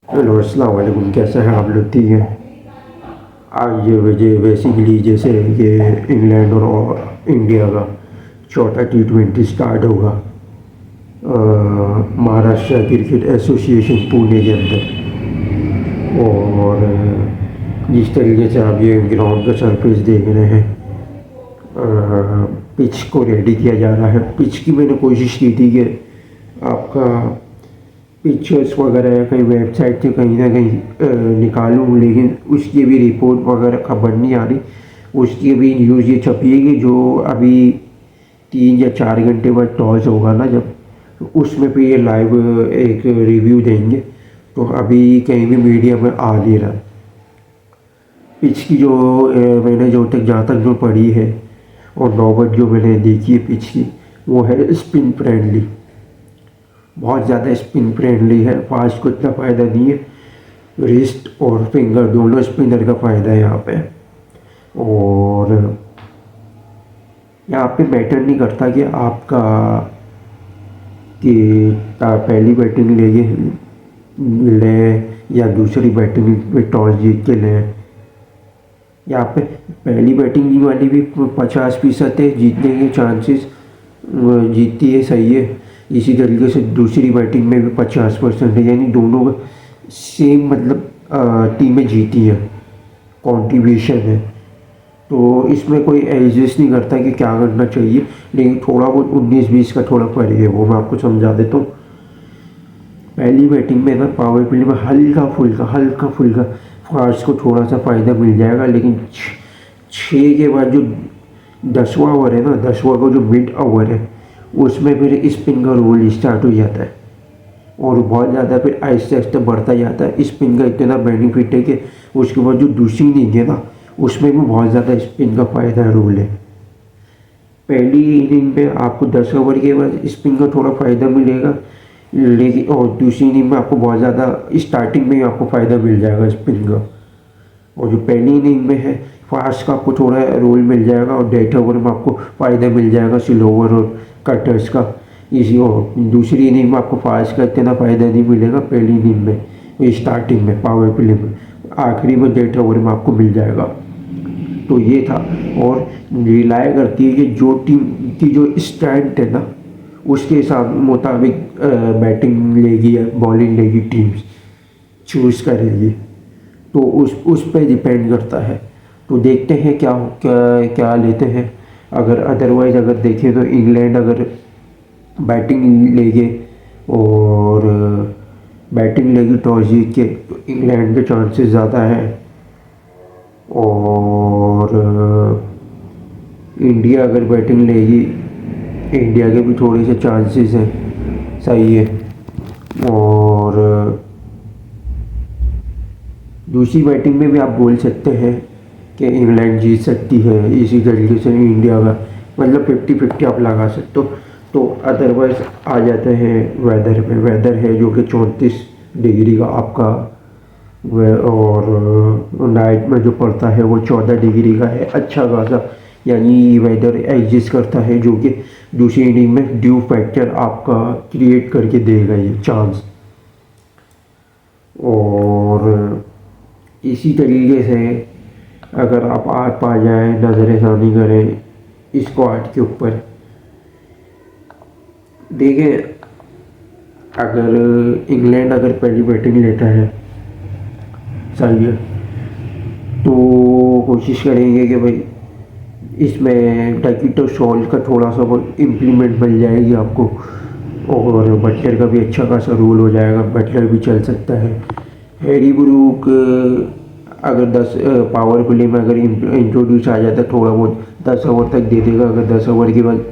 Hello अस्सलाम वालेकुम, कैसे हैं आप लोग? ठीक है। आज ये वजह बेसिकली जैसे ये इंग्लैंड और इंडिया का चौथा T20 स्टार्ट होगा महाराष्ट्र क्रिकेट एसोसिएशन पुणे के अंदर। और जिस तरीके से आप ये ग्राउंड का सरफेस देख रहे हैं, पिच को रेडी किया जा रहा है। पिच की मैंने कोशिश की थी कि आपका पिक्चर्स वगैरह कहीं वेबसाइट से कहीं ना कहीं निकालूं, लेकिन उसकी भी रिपोर्ट वगैरह खबर नहीं आ रही। उसकी भी न्यूज़ ये छपी है कि जो अभी 3 या 4 घंटे बाद टॉस होगा ना, जब तो उसमें भी ये लाइव एक रिव्यू देंगे। तो अभी कहीं भी मीडिया में आ नहीं रहा। पिच की जो मैंने जो तक जहाँ तक जो पढ़ी है और नौबत जो मैंने देखी है पिच की, वो है स्पिन फ्रेंडली। बहुत ज़्यादा स्पिन फ्रेंडली है। फास्ट को इतना फ़ायदा नहीं है, रिस्ट और फिंगर दोनों स्पिनर का फ़ायदा है यहाँ पे। और यहाँ पे मैटर नहीं करता कि आपका कि पहली बैटिंग ले या दूसरी बैटिंग पे टॉस जीत के लें। यहाँ पे पहली बैटिंग वाली भी 50% है जीतने के चांसेस, जीतती है, सही है। इसी तरीके से दूसरी बैटिंग में भी 50% है, यानी दोनों सेम मतलब टीमें जीती हैं, कंट्रीब्यूशन है। तो इसमें कोई एडजस्ट नहीं करता कि क्या करना चाहिए, लेकिन थोड़ा बहुत 19-20 का थोड़ा फर्क है, वो मैं आपको समझा देता हूँ। पहली बैटिंग में ना पावर प्ले में हल्का फुल्का फास्ट को थोड़ा सा फ़ायदा मिल जाएगा, लेकिन 6 के बाद जो 10वां ओवर है ना, 10वां का जो मिड ओवर है, उसमें फिर स्पिन का रोल स्टार्ट हो जाता है और बहुत ज़्यादा फिर आहिस्ते आहिस्ते बढ़ता जाता है। स्पिन का इतना बेनिफिट है कि उसके बाद जो दूसरी इनिंग है ना, उसमें भी बहुत ज़्यादा स्पिन का फ़ायदा रोल है। पहली इनिंग में आपको 10 ओवर के बाद स्पिन का थोड़ा फ़ायदा मिलेगा, लेकिन और दूसरी इनिंग में आपको बहुत ज़्यादा स्टार्टिंग में ही आपको फ़ायदा मिल जाएगा स्पिन का। और जो पहली इनिंग में है फास्ट का आपको थोड़ा रोल मिल जाएगा, और डेथ ओवर में आपको फ़ायदा मिल जाएगा स्लोवर और कटर्स का। इसी और दूसरी इनिंग में आपको फास्ट का इतना फ़ायदा नहीं मिलेगा पहली इनिंग में, स्टार्टिंग में पावर प्ले में, आखिरी में डेथ ओवर में आपको मिल जाएगा। तो ये था। और रिलाय करती है कि जो टीम की जो स्ट्रेंथ है ना, उसके हिसाब मुताबिक बैटिंग लेगी या बॉलिंग लेगी, टीम्स चूज़ करेगी। तो उस पर डिपेंड करता है। तो देखते हैं क्या क्या क्या लेते हैं। अगर अदरवाइज़ अगर देखें तो इंग्लैंड अगर बैटिंग लेंगे और बैटिंग लेगी टॉस जीत के, तो इंग्लैंड के चांसेस ज़्यादा है। और इंडिया अगर बैटिंग लेगी, इंडिया के भी थोड़े से चांसेस हैं, सही है। और दूसरी बैटिंग में भी आप बोल सकते हैं कि इंग्लैंड जीत सकती है। इसी तरीके से इंडिया का मतलब 50-50 आप लगा सकते हो। तो अदरवाइज़ आ जाते हैं वेदर पे। वेदर है जो कि 34 डिग्री का आपका, और नाइट में जो पड़ता है वो 14 डिग्री का है, अच्छा खासा। यानी वेदर एग्जिस्ट करता है, जो कि दूसरी इनिंग में ड्यू फैक्टर आपका क्रिएट करके देगा ये चांस। और इसी तरीके से अगर आप आ जाए, नज़रसानी करें स्क्वाड के ऊपर, देखें अगर इंग्लैंड अगर पहली बैटिंग लेता है, सही है, तो कोशिश करेंगे कि भाई इसमें टैकिटो शॉल का थोड़ा सा बहुत इम्प्लीमेंट मिल जाएगी आपको, और बटलर का भी अच्छा खासा रोल हो जाएगा, बटलर भी चल सकता है। हैरी ब्रूक अगर 10 पावर प्ले में अगर इंट्रोड्यूस आ जाता है, थोड़ा बहुत 10 ओवर तक दे देगा। अगर 10 ओवर के बाद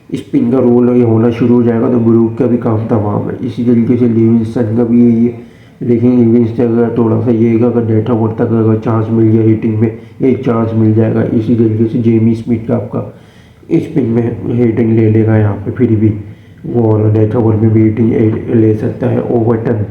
स्पिन का रोल ये होना शुरू हो जाएगा, तो ब्रूक का भी काम तमाम है। इसी तरीके से लिविंगस्टन का भी यही है, लेकिन लिविंगस्टन अगर थोड़ा सा ये अगर डेट ओवर तक अगर चांस मिल गया हिटिंग में, एक चांस मिल जाएगा। इसी तरीके से जेमी स्मिथ का आपका स्पिन में हिटिंग ले लेगा यहाँ पे फिर भी, और डेथ ओवर में भी हिटिंग ले सकता है। ओवरटन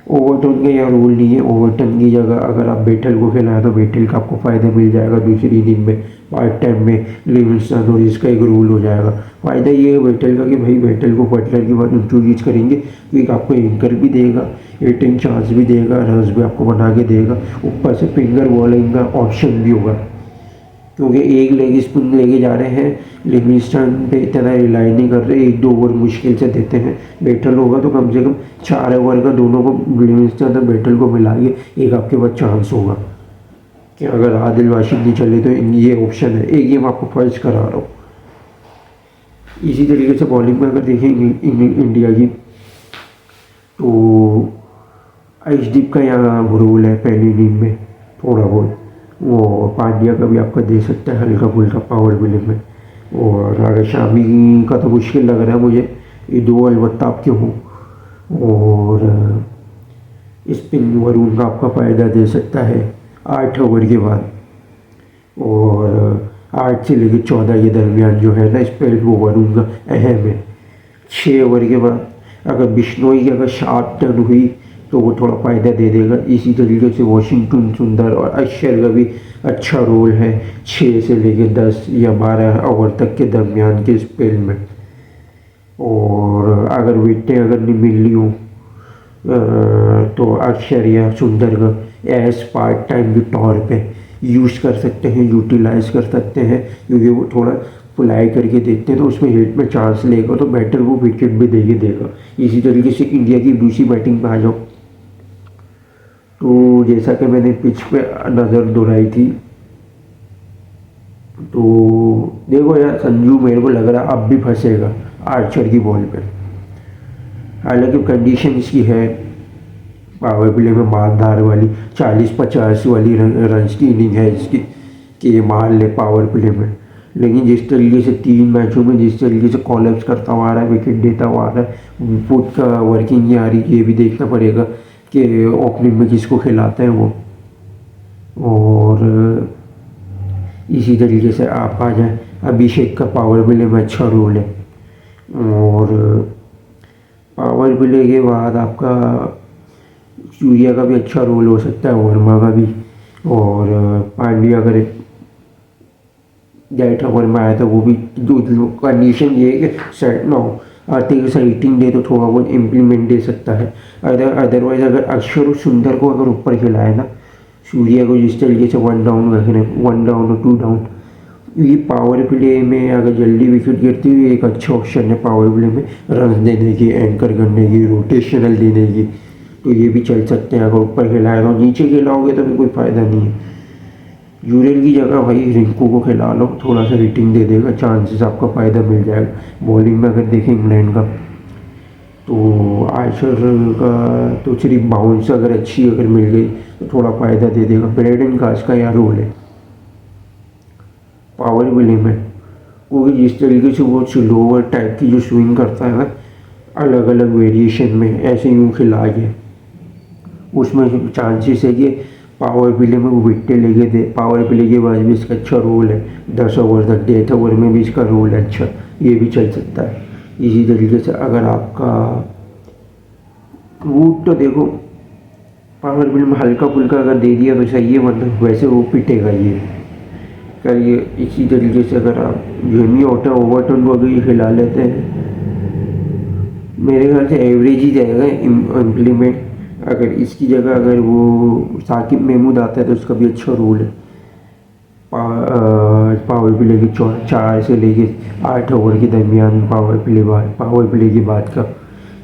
ओवरटोन का यहाँ रूल नहीं है। ओवरटन की जगह अगर आप बेटल को खिलाएं तो बेटल का आपको फ़ायदा मिल जाएगा दूसरी इनिंग में, पार्ट टाइम में लिविंगस्टन, और इसका एक रूल हो जाएगा। फ़ायदा ये है बेटल का कि भाई बेटल को बटलर के बाद इंट्रोड्यूस करेंगे तो एक आपको एंकर भी देगा, हिटिंग चांस भी देगा, रन्स भी आपको बना के देगा, ऊपर से फिंगर बॉलिंग का ऑप्शन भी होगा। क्योंकि एक लेग स्पिन लेके जा रहे हैं, लिविंगस्टन पे इतना रिलाई नहीं कर रहे, 1-2 ओवर मुश्किल से देते हैं। बेटल होगा तो कम से कम 4 ओवर का दोनों को, लिविंगस्टन और बेटल को मिला के एक आपके पास चांस होगा कि अगर आदिल वाशिद नहीं चले तो ये ऑप्शन है। एक गेम आपको फर्ज करा रहा हूँ। इसी तरीके से बॉलिंग में अगर देखेंगे इंडिया की तो अर्शदीप का यहाँ रोल है पहली इनिंग में थोड़ा बहुत, वो पांड्या का भी आपका दे सकता है हल्का फुल्का पावर प्ले में। और अगर शामी का तो मुश्किल लग रहा है मुझे, ये 2 अलबत्ता आपके हों। और स्पिन वरुण का आपका फ़ायदा दे सकता है 8 ओवर के बाद, और 8 से लेकर 14 के दरमियान जो है ना स्पेल वो वरुण का अहम है। 6 ओवर के बाद अगर बिश्नोई की अगर शार्प टर्न हुई तो वो थोड़ा फ़ायदा दे देगा। इसी तरीके से वॉशिंगटन सुंदर और अक्षर का भी अच्छा रोल है 6 से लेकर 10 या 12 ओवर तक के दरमियान के स्पेल में। और अगर विकेटें अगर नहीं मिल रही हो तो अक्षर या सुंदर का एज पार्ट टाइम के तौर पे यूज़ कर सकते हैं, यूटिलाइज़ कर सकते हैं, क्योंकि वो थोड़ा फ्लाई करके देखते हैं तो उसमें हिट में चांस लेगा तो बैटर वो विकेट भी दे के देगा। इसी तरीके से इंडिया की दूसरी बैटिंग पे आ जाओ तो जैसा कि मैंने पिच पे नज़र दोहराई थी, तो देखो यार संजू मेरे को लग रहा है अब भी फंसेगा आर्चर की बॉल पे। हालांकि कंडीशन इसकी है पावर प्ले में मारधार वाली 40-50 वाली रन्स की इनिंग है इसकी कि ये मार ले पावर प्ले में। लेकिन जिस तरीके से 3 मैचों में जिस तरीके से कॉलेप्स करता हुआ आ रहा है, विकेट देता हुआ आ रहा है, फुट का वर्किंग नहीं आ रही, ये भी देखना पड़ेगा कि ओपनिंग में किसको खिलाते हैं वो। और इसी तरीके से आप आ जाए, अभिषेक का पावर प्ले में अच्छा रोल है। और पावर प्ले के बाद आपका सूर्या का भी अच्छा रोल हो सकता है, वर्मा का भी। और पांड्या अगर डेट ओवर में आया था वो भी, जो कंडीशन ये है कि सेट ना हो, आते से रेटिंग दे तो थोड़ा बहुत इम्प्लीमेंट दे सकता है। अदरवाइज अगर अक्षर और सुंदर को अगर ऊपर खिलाए ना, सूर्या को जिस तरीके से 1 डाउन रखने, 1 डाउन और 2 डाउन, ये पावर प्ले में अगर जल्दी विकेट गिरती हुई एक अच्छा ऑप्शन है पावर प्ले में रन देने की, एंकर करने की, रोटेशनल देने की, तो ये भी चल सकते हैं। अगर ऊपर खिलाए तो, नीचे खिलाओगे तो भी कोई फ़ायदा नहीं है। यूरेल की जगह भाई रिंकू को खिला लो, थोड़ा सा रेटिंग दे देगा, चांसेस आपका फ़ायदा मिल जाएगा। बॉलिंग में अगर देखें इंग्लैंड का तो आयशर का तो सिर्फ बाउंस अगर अच्छी अगर मिल गई तो थोड़ा फ़ायदा दे देगा। ब्रेडन काश का यार रोल है पावर प्ले में, क्योंकि जिस तरीके से वो स्लोवर टाइप की जो स्विंग करता है ना अलग अलग वेरिएशन में, ऐसे यूँ खिला के उसमें चांसेस है कि पावर प्ले में वो विकेट लेके दे। पावर प्ले के बाद भी इसका अच्छा रोल है, 10 ओवर तक, 8 ओवर में भी इसका रोल है अच्छा, ये भी चल सकता है। इसी तरीके से अगर आपका रूट तो देखो पावर प्ले में हल्का फुल्का अगर दे दिया तो सही है, वरना वैसे वो पिटेगा ये करिए। इसी तरीके से अगर आप जेमी ओटा ओवरटन को अगर ये खिला लेते हैं, मेरे ख्याल से एवरेज ही जाएगा इम्प्लीमेंट। अगर इसकी जगह अगर वो साकिब महमूद आता है तो उसका भी अच्छा रोल है। पावर प्ले के 4 से लेके 8 ओवर के दरमियान पावर प्ले के बाद का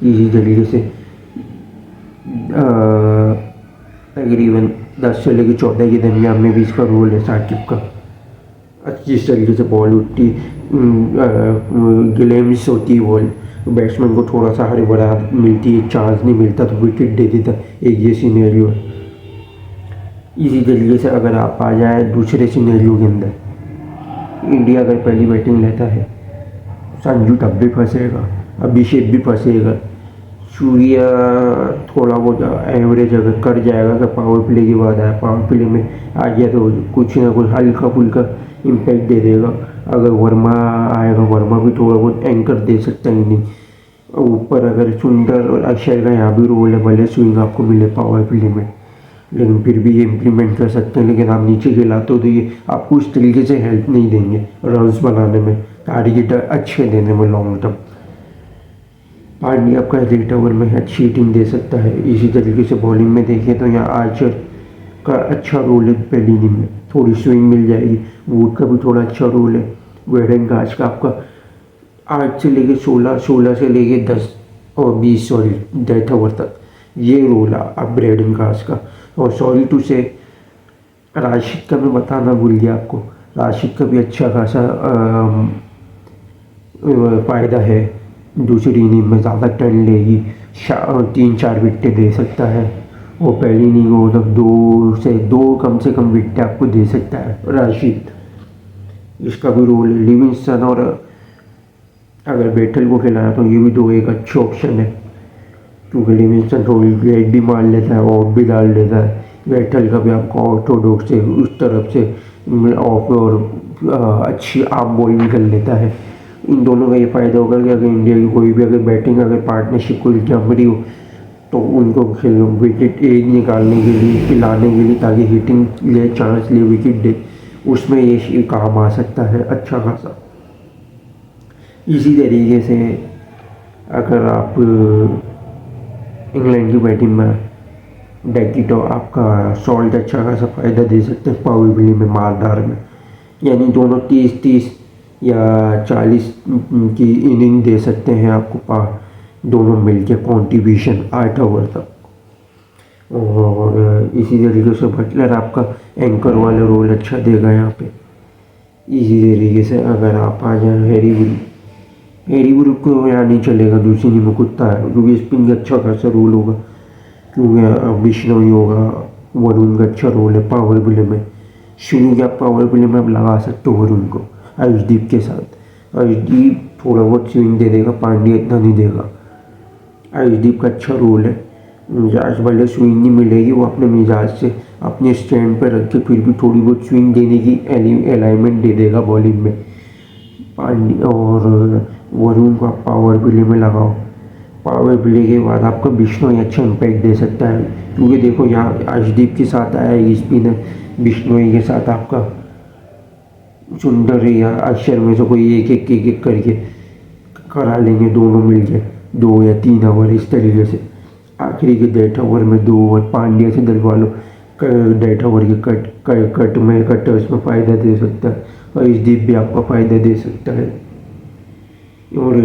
इसी तरीके से तकरीबन 10 से लेके 14 के दरमियान में भी इसका रोल है साकिब का। जिस तरीके से बॉल उठती ग्लेम्स होती है बॉल, तो बैट्समैन को थोड़ा सा हरी भरा मिलती है, चांस नहीं मिलता तो विकेट दे देता, एक ये सिनेरियो है। इसी तरीके से अगर आप आ जाए दूसरे सिनेरियो के अंदर, इंडिया अगर पहली बैटिंग लेता है, संजू तब भी फंसेगा, अभिषेक भी फंसेगा, सूर्या थोड़ा बहुत एवरेज अगर कर जाएगा कि पावर प्ले के बाद आया, पावर प्ले में आ गया तो कुछ ना कुछ हल्का फुल्का इम्पैक्ट दे देगा। अगर वर्मा आएगा, वर्मा भी थोड़ा बहुत एंकर दे सकता है इनिंग। ऊपर अगर सुंदर और अक्षर का यहाँ भी रोल है, भले स्विंग आपको मिले पावर प्ले में, लेकिन फिर भी ये इम्प्लीमेंट कर सकते हैं। लेकिन आप नीचे खिलाते हो तो ये आपको उस तरीके से हेल्प नहीं देंगे रन्स बनाने में, टारगेट अच्छे देने में लॉन्ग टर्म। पांड्या आपका रेट ओवर में अच्छी हिटिंग दे सकता है। इसी तरीके से बॉलिंग में देखें तो यहाँ आर्चर का अच्छा रोल है, पहली इनिंग में थोड़ी स्विंग मिल जाएगी। वुड का भी थोड़ा अच्छा रोल है। वेडेनगार्ड का आपका 8 से लेके 16, 16 से लेके 10 और 20 सॉरी डेथ ओवर तक ये रोल है अब वेडेनगार्ड का। और सॉरी टू से राशिद का मैं बताना भूल गया आपको, राशिद का भी अच्छा खासा फ़ायदा है। दूसरी इनिंग में ज़्यादा टर्न लेगी, 3-4 विकेटें दे सकता है। और पहली इनिंग हो तब 2 कम से कम विकेट आपको दे सकता है राशिद, इसका भी रोल है। लिविंगस्टन और अगर बैटल को खिलाया तो ये भी दो एक अच्छे ऑप्शन है, क्योंकि लिविंगस्टन थोड़ी ब्रेक भी मार लेता है, ऑफ भी डाल लेता है। बैटल का भी आपको ऑर्थोडॉक्स से उस तरफ से ऑफ और अच्छी आर्म बॉल भी कर लेता है। इन दोनों का ये फ़ायदा होगा कि अगर इंडिया की कोई भी अगर बैटिंग अगर पार्टनरशिप कोई जम रही हो तो उनको विकेट एक निकालने के लिए, खिलाने के लिए, ताकि हिटिंग ले, चांस ले, विकेट दे, उसमें ये काम आ सकता है अच्छा खासा। इसी तरीके से अगर आप इंग्लैंड की बैटिंग में देखी तो आपका सॉल्ट अच्छा खासा फ़ायदा दे सकते हैं पावर प्ले में, मारदार में, यानी दोनों 30-30 या 40 की इनिंग दे सकते हैं आपको दोनों मिलके कॉन्ट्रीब्यूशन 8 ओवर तक। और इसी तरीके से बटलर आपका एंकर वाला रोल अच्छा देगा यहाँ पे। इसी तरीके से अगर आप आ जाए हैरी ब्रूक को यहाँ नहीं चलेगा, दूसरी इनिंग में कुत्ता है, क्योंकि स्पिन का अच्छा खासा रोल होगा, क्योंकि बिश्नोई होगा, वरुण का अच्छा रोल है पावर प्ले में। शुरू के आप पावर प्ले में आप लगा सकते हो वरुण को अर्शदीप के साथ। अर्शदीप थोड़ा बहुत स्विंग दे देगा, पांड्या इतना नहीं देगा। अर्शदीप का अच्छा रोल है, मिजाज भले स्विंग नहीं मिलेगी, वो अपने मिजाज से अपने स्टैंड पर रख के फिर भी थोड़ी बहुत स्विंग देने की अलाइनमेंट दे देगा बॉलिंग में। पांड्या और वरुण को आप पावर प्ले में लगाओ, पावर प्ले के बाद आपका बिश्नोई अच्छा इम्पैक्ट दे सकता है, क्योंकि देखो यहाँ अर्शदीप के साथ आया है स्पिनर, बिश्नोई के साथ आपका सुंदर या अक्षर में से कोई एक करके करा लेंगे दोनों मिलके 2 या 3 ओवर। इस तरीके से आखिरी के 1.5 ओवर में 2 ओवर पांड्या से डलवा लो, 1.5 ओवर के कटर्स में फ़ायदा दे सकता है, और अर्शदीप भी आपका फ़ायदा दे सकता है। और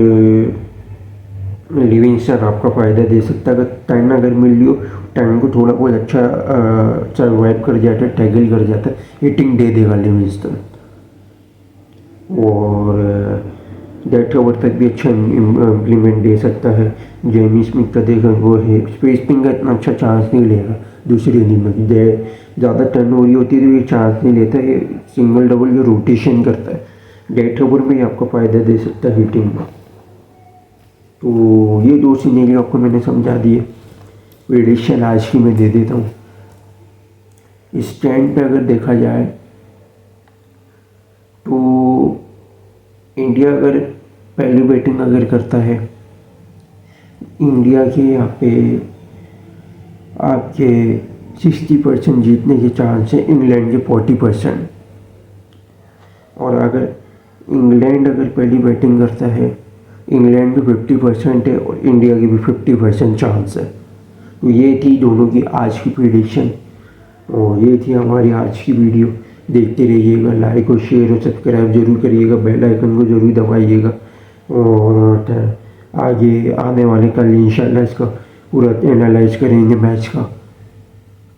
लिविंगस्टन आपका फ़ायदा दे सकता है। अगर 10 अगर मिल लियो, 10 को थोड़ा बहुत अच्छा सर्वाइव कर जाता है, टैकल कर जाता है, हिटिंग दे देगा लिविंगस्टन। और 1.5 ओवर तक भी अच्छा इम्प्लीमेंट दे सकता है। जेमी स्मिथ का देखा वो है, स्पिन का इतना अच्छा चांस नहीं लेगा दूसरी इनिंग में, ज़्यादा टर्न हो रही होती है तो ये चांस नहीं लेता, ये सिंगल डबल ये रोटेशन करता है। 1.5 ओवर में ही आपको फ़ायदा दे सकता है हिटिंग में। तो ये 2 सिनेरियो आपको मैंने समझा दिए। प्रेडिक्शन आज की मैं दे देता हूँ। स्टैंड पे अगर देखा जाए तो इंडिया अगर पहली बैटिंग अगर करता है, इंडिया के यहाँ पे आपके 60% जीतने के चांस है, इंग्लैंड के 40%। और अगर इंग्लैंड अगर पहली बैटिंग करता है, इंग्लैंड के 50% है और इंडिया की भी 50% चांस है। तो ये थी दोनों की आज की प्रेडिक्शन, और ये थी हमारी आज की वीडियो। देखते रहिएगा, लाइक और शेयर और सब्सक्राइब जरूर करिएगा, बेल आइकन को जरूर दबाइएगा। और आगे आने वाले कल इंशाल्लाह इसका पूरा एनालाइज करेंगे मैच का।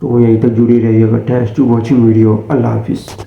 तो यहीं तक जुड़े रहिएगा। Thanks to watching video. अल्लाह हाफिज़।